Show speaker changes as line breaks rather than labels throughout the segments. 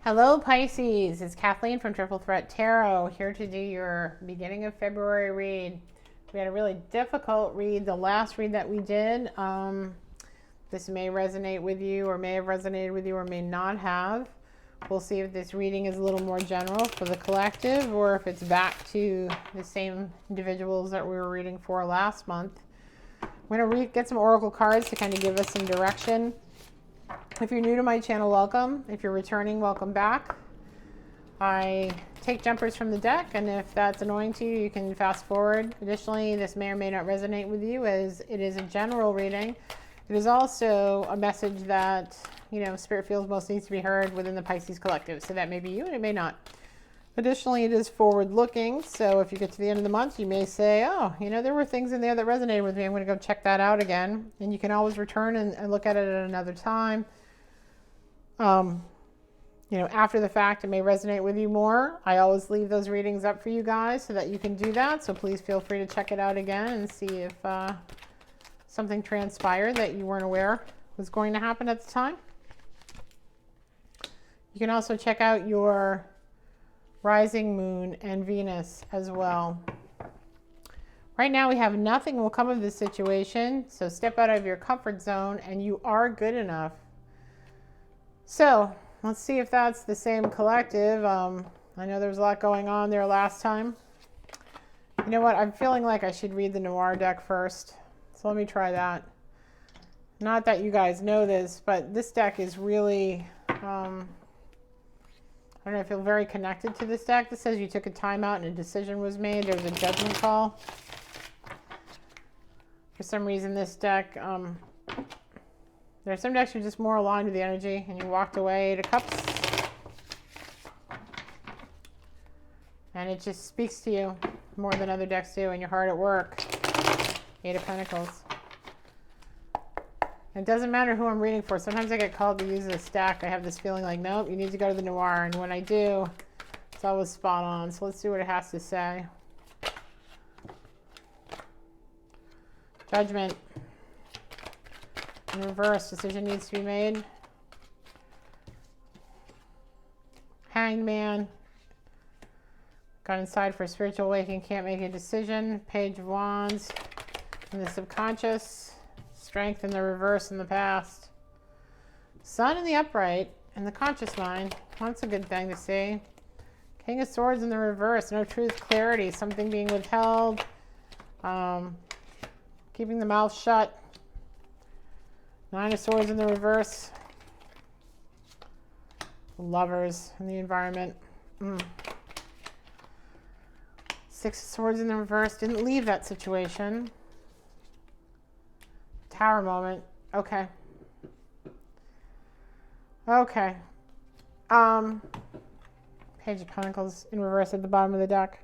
Hello Pisces, it's Kathleen from Triple Threat Tarot, here to do your beginning of February read. We had a really difficult read, the last read that we did. This may resonate with you, or may have resonated with you, or may not have. We'll see if this reading is a little more general for the collective, or if it's back to the same individuals that we were reading for last month. I'm going to get some oracle cards to kind of give us some direction. If you're new to my channel, welcome. If you're returning, welcome back. I take jumpers from the deck, and if that's annoying to you, you can fast forward. Additionally, this may or may not resonate with you, as it is a general reading. It is also a message that, Spirit feels most needs to be heard within the Pisces collective. So that may be you, and it may not. Additionally, it is forward-looking, so if you get to the end of the month, you may say, oh, there were things in there that resonated with me. I'm going to go check that out again. And you can always return and look at it at another time. After the fact, it may resonate with you more. I always leave those readings up for you guys so that you can do that. So please feel free to check it out again and see if something transpired that you weren't aware was going to happen at the time. You can also check out your rising moon and Venus as well. Right now we have nothing will come of this situation, so step out of your comfort zone and you are good enough. So let's see if that's the same collective. I know there was a lot going on there last time. You know what? I'm feeling like I should read the Noir deck first. So let me try that. Not that you guys know this, but this deck is really, I don't know, I feel very connected to this deck. This says you took a time out and a decision was made. There was a judgment call. For some reason, this deck, there are some decks you're just more aligned with the energy and you walked away. 8 of Cups. And it just speaks to you more than other decks do, and you're hard at work. 8 of Pentacles. It doesn't matter who I'm reading for. Sometimes I get called to use this deck. I have this feeling like, nope, you need to go to the Noir. And when I do, it's always spot on. So let's see what it has to say. Judgment. In reverse, decision needs to be made. Hanged Man. Got inside for spiritual awakening, can't make a decision. Page of Wands. In the subconscious. Strength in the reverse in the past. Sun in the upright in the conscious mind. That's a good thing to see. King of Swords in the reverse. No truth, clarity. Something being withheld. Keeping the mouth shut. 9 of Swords in the reverse. Lovers in the environment. 6 of Swords in the reverse. Didn't leave that situation. Tower moment. Okay. Okay. Page of Pentacles in reverse at the bottom of the deck.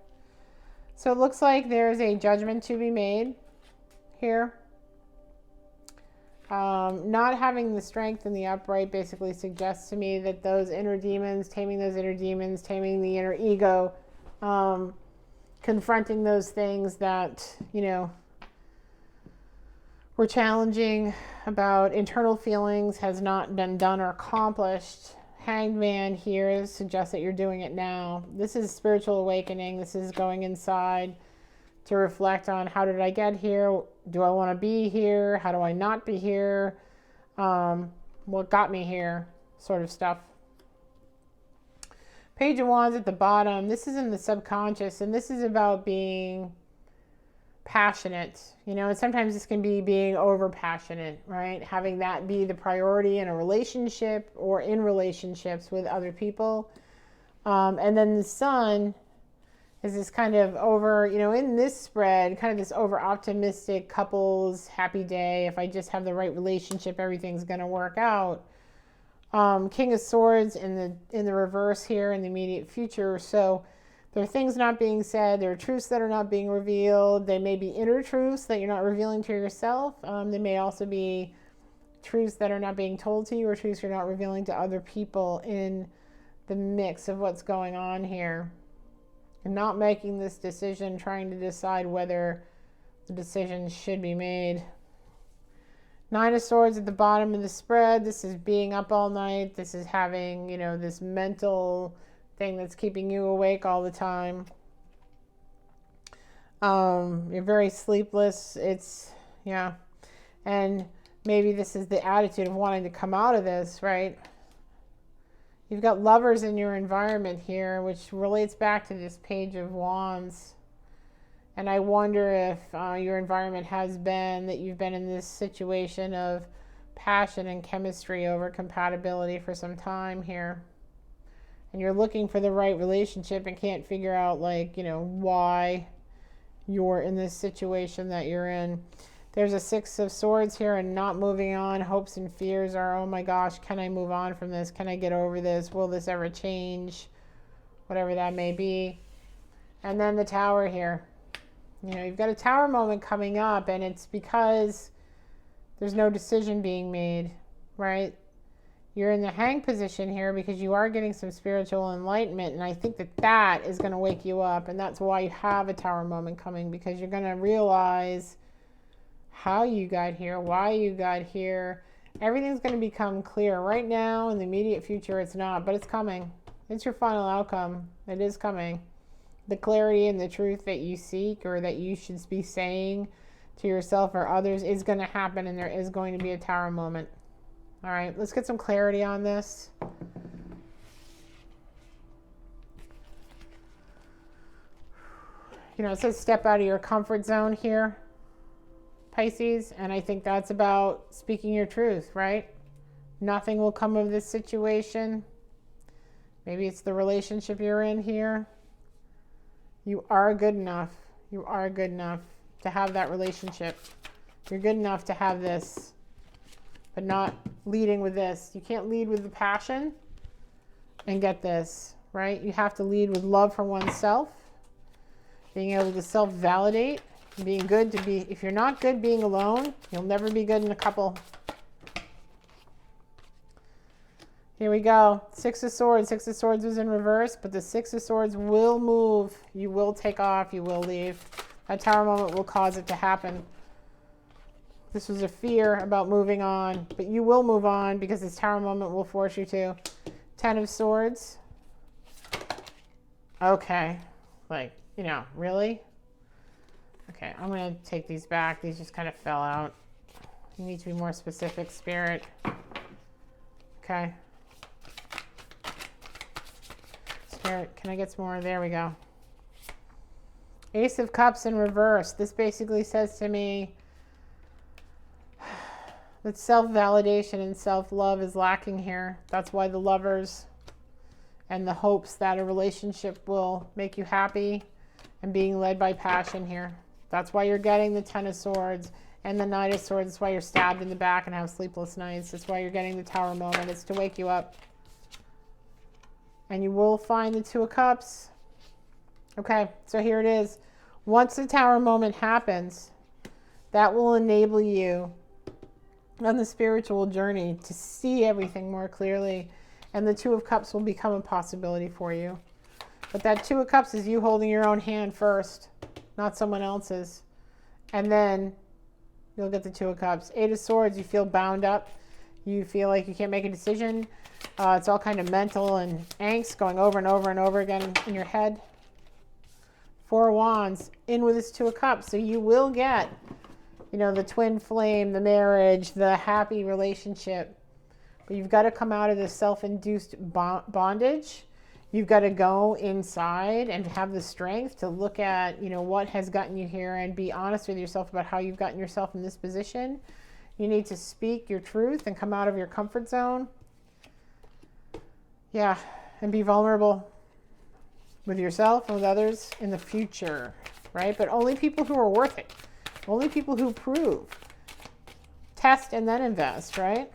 So it looks like there's a judgment to be made here. Not having the strength in the upright basically suggests to me that those inner demons, taming the inner ego, confronting those things that, were challenging about internal feelings has not been done or accomplished. Hanged Man here suggests that you're doing it now. This is spiritual awakening. This is going inside to reflect on, how did I get here? Do I want to be here? How do I not be here? What got me here? Sort of stuff. Page of Wands at the bottom. This is in the subconscious, and this is about being passionate, and sometimes this can be being over passionate, right? Having that be the priority in a relationship or in relationships with other people. And then the Sun is this kind of over, in this spread, kind of this over optimistic couples, happy day. If I just have the right relationship, everything's going to work out. King of Swords in the reverse here in the immediate future. So there are things not being said. There are truths that are not being revealed. They may be inner truths that you're not revealing to yourself. They may also be truths that are not being told to you, or truths you're not revealing to other people in the mix of what's going on here. And not making this decision, trying to decide whether the decision should be made. Nine of Swords at the bottom of the spread. This is being up all night. This is having, you know, this mental thing that's keeping you awake all the time. You're very sleepless. It's, yeah. And maybe this is the attitude of wanting to come out of this, right? You've got Lovers in your environment here, which relates back to this Page of Wands. And I wonder if your environment has been that you've been in this situation of passion and chemistry over compatibility for some time here. And you're looking for the right relationship and can't figure out, like, you know, why you're in this situation that you're in. There's a Six of Swords here and not moving on. Hopes and fears are, oh my gosh, can I move on from this? Can I get over this? Will this ever change? Whatever that may be. And then the Tower here. You know, you've got a Tower moment coming up, and it's because there's no decision being made, right? You're in the Hang position here because you are getting some spiritual enlightenment, and I think that that is going to wake you up, and that's why you have a Tower moment coming, because you're going to realize how you got here, why you got here. Everything's going to become clear. Right now, in the immediate future, it's not, but it's coming. It's your final outcome. It is coming. The clarity and the truth that you seek, or that you should be saying to yourself or others, is going to happen, and there is going to be a Tower moment. All right, let's get some clarity on this. You know, it says step out of your comfort zone here, Pisces, and I think that's about speaking your truth, right? Nothing will come of this situation. Maybe it's the relationship you're in here. You are good enough. You are good enough to have that relationship. You're good enough to have this, but not leading with this. You can't lead with the passion and get this, right? You have to lead with love for oneself, being able to self-validate, being good to be. If you're not good being alone, you'll never be good in a couple. Here we go. Six of Swords. Six of Swords was in reverse, but the Six of Swords will move. You will take off. You will leave. That Tower moment will cause it to happen. This was a fear about moving on, but you will move on because this Tower moment will force you to. Ten of Swords. Okay. Like, you know, really? Okay, I'm going to take these back. These just kind of fell out. You need to be more specific, Spirit. Okay. Spirit, can I get some more? There we go. Ace of Cups in reverse. This basically says to me that self-validation and self-love is lacking here. That's why the Lovers and the hopes that a relationship will make you happy and being led by passion here. That's why you're getting the Ten of Swords and the Knight of Swords. That's why you're stabbed in the back and have sleepless nights. That's why you're getting the Tower moment. It's to wake you up. And you will find the Two of Cups. Okay, so here it is. Once the Tower moment happens, that will enable you on the spiritual journey to see everything more clearly, and the Two of Cups will become a possibility for you. But that Two of Cups is you holding your own hand first, not someone else's, and then you'll get the Two of Cups. Eight of Swords, you feel bound up. You feel like you can't make a decision. It's all kind of mental and angst going over and over and over again in your head. Four of Wands, in with this Two of Cups. So you will get, you know, the twin flame, the marriage, the happy relationship. But you've got to come out of this self-induced bondage. You've got to go inside and have the strength to look at, you know, what has gotten you here and be honest with yourself about how you've gotten yourself in this position. You need to speak your truth and come out of your comfort zone. Yeah, and be vulnerable with yourself and with others in the future, right? But only people who are worth it. Only people who prove. Test and then invest, right?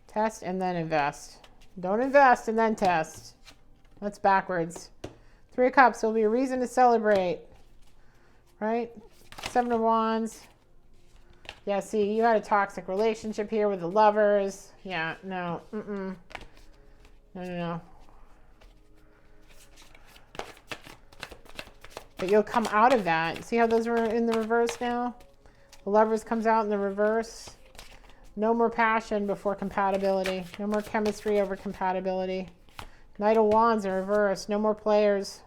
Test and then invest. Don't invest and then test. That's backwards. Three of Cups, there'll be a reason to celebrate, right? Seven of Wands. Yeah, see, you had a toxic relationship here with the Lovers. Yeah, no, No. But you'll come out of that. See how those are in the reverse now? The Lovers comes out in the reverse. No more passion before compatibility. No more chemistry over compatibility. Knight of Wands in reverse. No more players.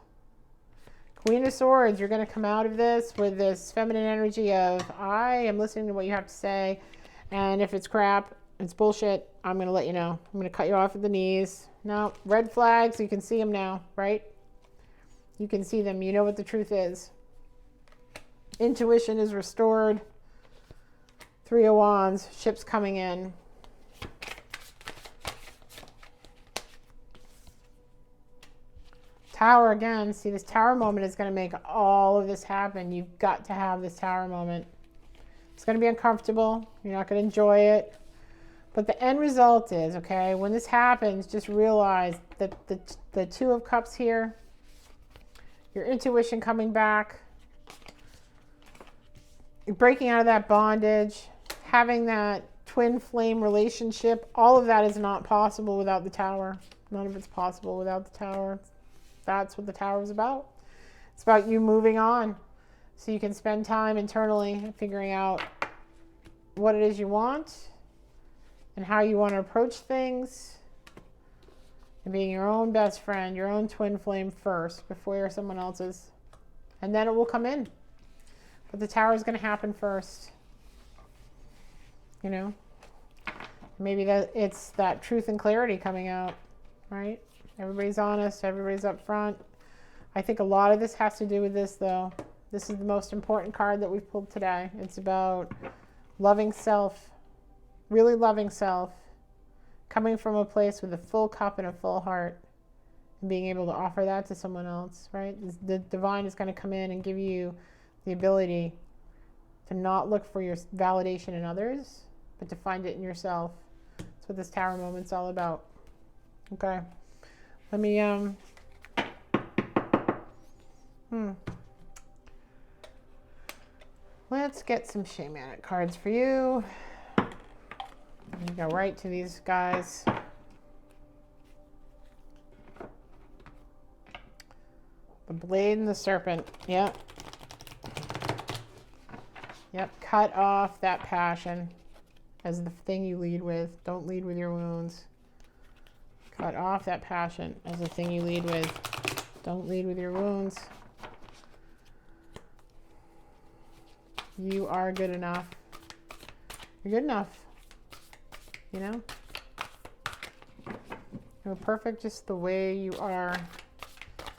Queen of Swords, you're going to come out of this with this feminine energy of, I am listening to what you have to say, and if it's crap, it's bullshit, I'm going to let you know. I'm going to cut you off at the knees. No, red flags, you can see them now, right? You can see them. You know what the truth is. Intuition is restored. Three of Wands, ships coming in. Tower again. See, this tower moment is going to make all of this happen. You've got to have this tower moment. It's going to be uncomfortable. You're not going to enjoy it. But the end result is, okay, when this happens, just realize that the Two of Cups here, your intuition coming back, you're breaking out of that bondage, having that twin flame relationship, all of that is not possible without the Tower. None of it's possible without the Tower. That's what the Tower is about. It's about you moving on so you can spend time internally figuring out what it is you want and how you want to approach things and being your own best friend, your own twin flame first before you're someone else's. And then it will come in. But the Tower is going to happen first. You know? Maybe that it's that truth and clarity coming out, right? Everybody's honest, everybody's upfront. I think a lot of this has to do with this, though. This is the most important card that we've pulled today. It's about loving self, really loving self, coming from a place with a full cup and a full heart, and being able to offer that to someone else, right? The divine is going to come in and give you the ability to not look for your validation in others, but to find it in yourself. That's what this Tower moment's all about. Okay. Let me, let's get some Shamanic cards for you. I'm gonna go right to these guys. The Blade and the Serpent. Yep. Yep. Cut off that passion as the thing you lead with. Don't lead with your wounds. Cut off that passion as the thing you lead with. Don't lead with your wounds. You are good enough. You're good enough. You know? You're perfect just the way you are.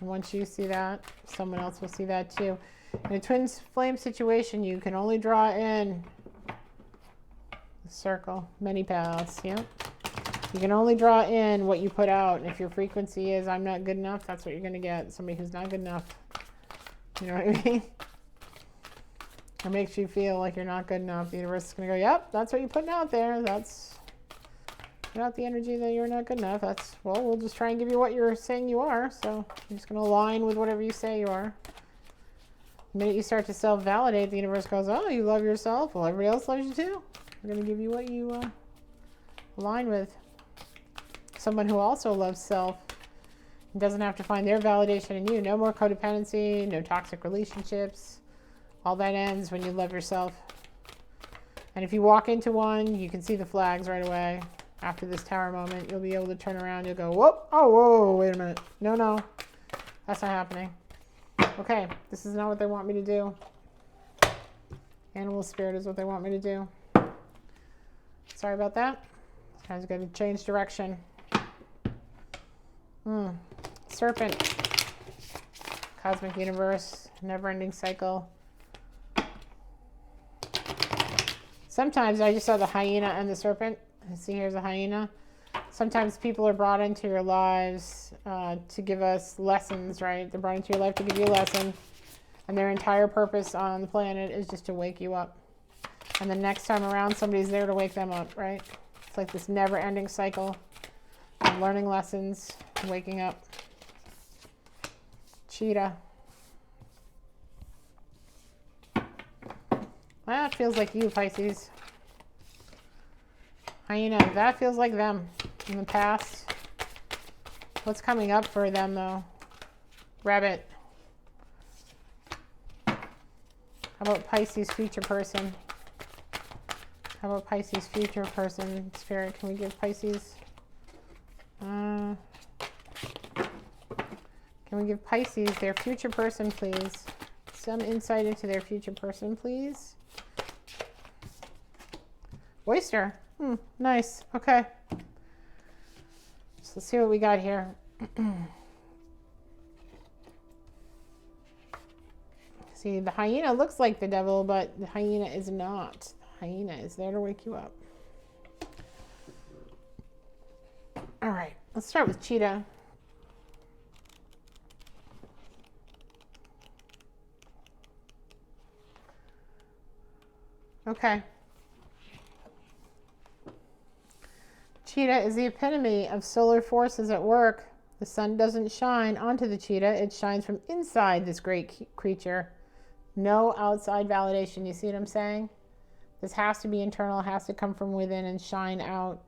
And once you see that, someone else will see that too. In a twin flame situation, you can only draw in the circle, many paths. Yeah. You can only draw in what you put out. And if your frequency is, I'm not good enough, that's what you're going to get. Somebody who's not good enough. You know what I mean? It makes you feel like you're not good enough. The universe is going to go, yep, that's what you're putting out there. That's put out the energy that you're not good enough. That's, well, we'll just try and give you what you're saying you are. So you're just going to align with whatever you say you are. The minute you start to self-validate, the universe goes, oh, you love yourself. Well, everybody else loves you too. We're going to give you what you align with. Someone who also loves self and doesn't have to find their validation in you. No more codependency, no toxic relationships. All that ends when you love yourself. And if you walk into one, you can see the flags right away. After this Tower moment, you'll be able to turn around. You'll go, whoop, oh, whoa, wait a minute. No, no, that's not happening. Okay, this is not what they want me to do. Animal spirit is what they want me to do. Sorry about that. I was going to change direction. Serpent. Cosmic universe. Never-ending cycle. Sometimes I just saw the hyena and the serpent. See, here's a hyena. Sometimes people are brought into your lives to give us lessons, right? They're brought into your life to give you a lesson. And their entire purpose on the planet is just to wake you up. And the next time around, somebody's there to wake them up, right? It's like this never-ending cycle of learning lessons, waking up. Cheetah. That feels like you, Pisces. Hyena, that feels like them in the past. What's coming up for them, though? Rabbit. How about Pisces, future person? How about Pisces future person? Spirit, can we give Pisces? Can we give Pisces their future person, please? Some insight into their future person, please. Oyster. Nice. Okay. So let's see what we got here. See, the hyena looks like the devil, but the hyena is not. The hyena is there to wake you up. All right, let's start with cheetah. Okay. Cheetah is the epitome of solar forces at work. The sun doesn't shine onto the cheetah. It shines from inside this great creature. No outside validation. You see what I'm saying? This has to be internal, has to come from within and shine out.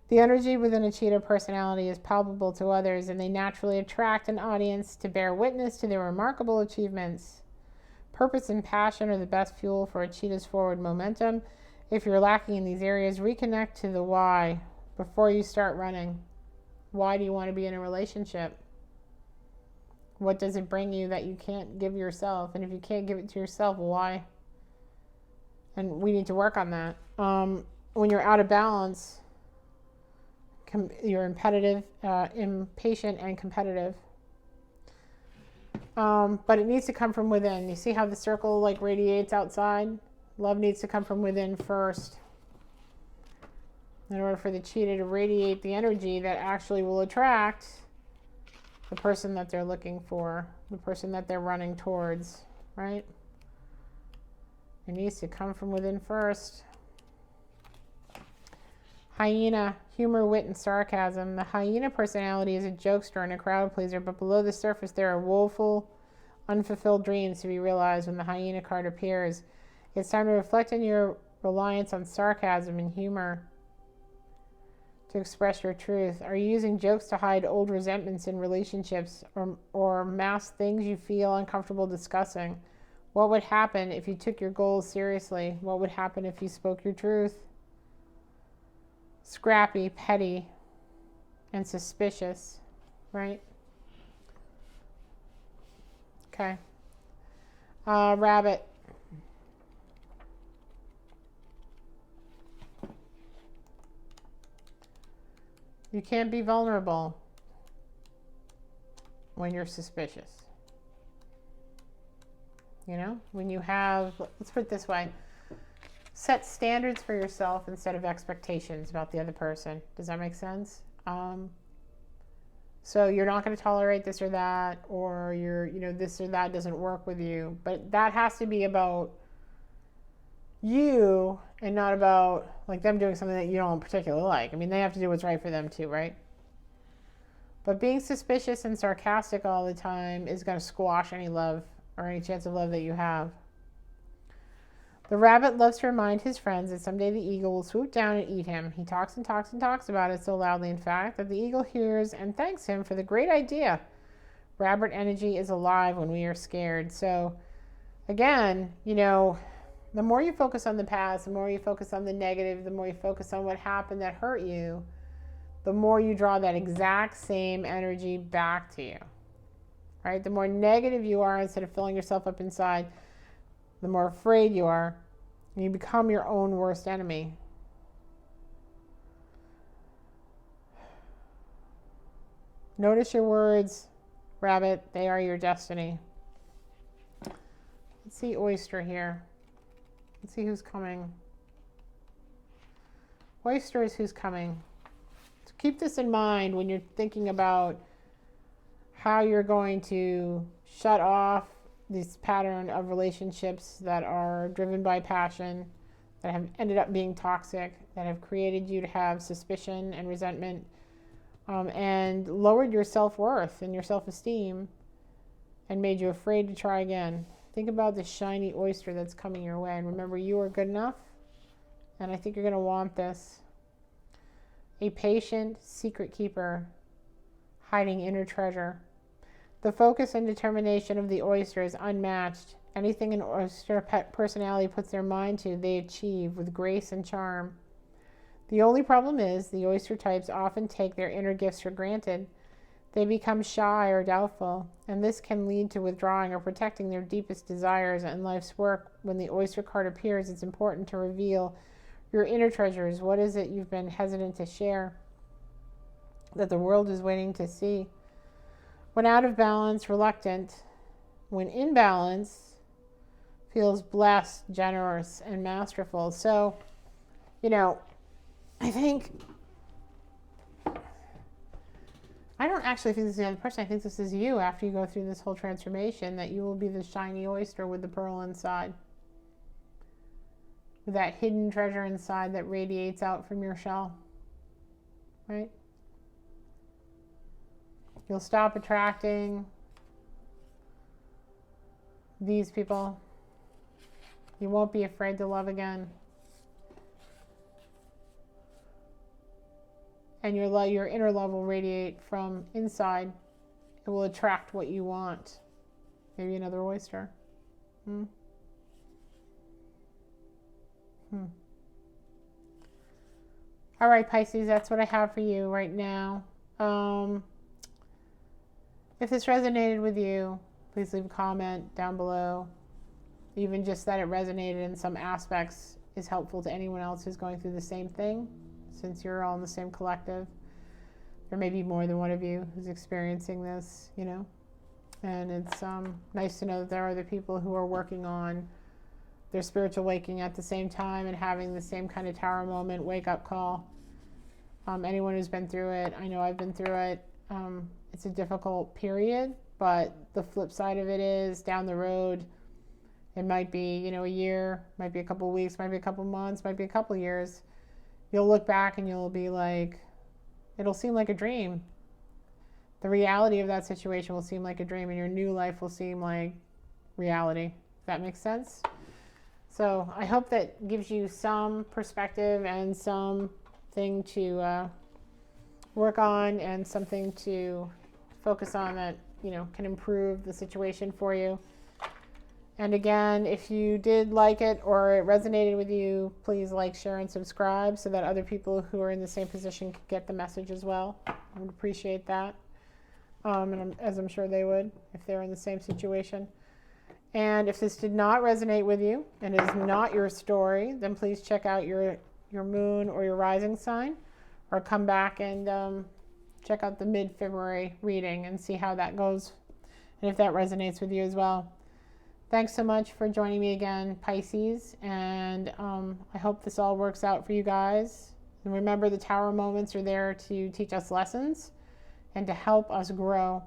The energy within a cheetah personality is palpable to others, and they naturally attract an audience to bear witness to their remarkable achievements. Purpose and passion are the best fuel for a cheetah's forward momentum. If you're lacking in these areas, reconnect to the why before you start running. Why do you want to be in a relationship? What does it bring you that you can't give yourself? And if you can't give it to yourself, why? And we need to work on that. When you're out of balance, you're impatient and competitive. But it needs to come from within. You see how the circle like radiates outside? Love needs to come from within first. In order for the cheetah to radiate the energy that actually will attract the person that they're looking for, the person that they're running towards, right? It needs to come from within first. Hyena, humor, wit, and sarcasm. The hyena personality is a jokester and a crowd pleaser, but below the surface there are woeful, unfulfilled dreams to be realized when the hyena card appears. It's time to reflect on your reliance on sarcasm and humor to express your truth. Are you using jokes to hide old resentments in relationships or mask things you feel uncomfortable discussing? What would happen if you took your goals seriously? What would happen if you spoke your truth? Scrappy, petty, and suspicious, right? Okay. Rabbit. You can't be vulnerable when you're suspicious. You know, when you have, let's put it this way, set standards for yourself instead of expectations about the other person. Does that make sense? So you're not going to tolerate this or that, or this or that doesn't work with you. But that has to be about you and not about like them doing something that you don't particularly like. I mean, they have to do what's right for them too, right? But being suspicious and sarcastic all the time is going to squash any love or any chance of love that you have. The rabbit loves to remind his friends that someday the eagle will swoop down and eat him. He talks and talks and talks about it so loudly, in fact, that the eagle hears and thanks him for the great idea. Rabbit energy is alive when we are scared. So, again, the more you focus on the past, the more you focus on the negative, the more you focus on what happened that hurt you, the more you draw that exact same energy back to you, right? The more negative you are, instead of filling yourself up inside, the more afraid you are, and you become your own worst enemy. Notice your words, rabbit. They are your destiny. Let's see oyster here. Let's see who's coming. Oyster is who's coming. So keep this in mind when you're thinking about how you're going to shut off this pattern of relationships that are driven by passion, that have ended up being toxic, that have created you to have suspicion and resentment, and lowered your self-worth and your self-esteem and made you afraid to try again. Think about the shiny oyster that's coming your way, and remember, you are good enough, and I think you're going to want this. A patient secret keeper hiding inner treasure. The focus and determination of the oyster is unmatched. Anything an oyster personality puts their mind to, they achieve with grace and charm. The only problem is the oyster types often take their inner gifts for granted. They become shy or doubtful, and this can lead to withdrawing or protecting their deepest desires in life's work. When the oyster card appears, it's important to reveal your inner treasures. What is it you've been hesitant to share that the world is waiting to see? When out of balance, reluctant. When in balance, feels blessed, generous, and masterful. So, I think, I don't actually think this is the other person. I think this is you after you go through this whole transformation, that you will be the shiny oyster with the pearl inside. With that hidden treasure inside that radiates out from your shell. Right? You'll stop attracting these people. You won't be afraid to love again. And your inner love will radiate from inside. It will attract what you want. Maybe another oyster. All right, Pisces, that's what I have for you right now. If this resonated with you, please leave a comment down below. Even just that it resonated in some aspects is helpful to anyone else who's going through the same thing. Since you're all in the same collective, there may be more than one of you who's experiencing this, and it's nice to know that there are other people who are working on their spiritual waking at the same time and having the same kind of tower moment, wake up call. Anyone who's been through it, I know I've been through it. It's a difficult period, but the flip side of it is down the road, it might be, a year, might be a couple weeks, might be a couple months, might be a couple years. You'll look back and you'll be like, it'll seem like a dream. The reality of that situation will seem like a dream, and your new life will seem like reality. If that makes sense? So I hope that gives you some perspective and something to work on and something to focus on that, can improve the situation for you. And again, if you did like it or it resonated with you, please like, share, and subscribe so that other people who are in the same position can get the message as well. I would appreciate that, as I'm sure they would if they're in the same situation. And if this did not resonate with you and is not your story, then please check out your moon or your rising sign, or come back and check out the mid-February reading and see how that goes and if that resonates with you as well. Thanks so much for joining me again, Pisces, and I hope this all works out for you guys. And remember, the tower moments are there to teach us lessons and to help us grow.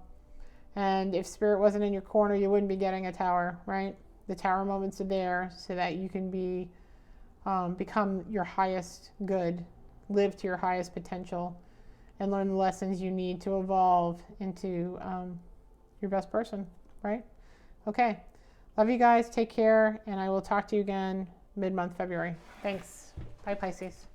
And if Spirit wasn't in your corner, you wouldn't be getting a tower, right? The tower moments are there so that you can become your highest good, live to your highest potential, and learn the lessons you need to evolve into your best person, right? Okay. Love you guys. Take care. And I will talk to you again mid-month February. Thanks. Bye, Pisces.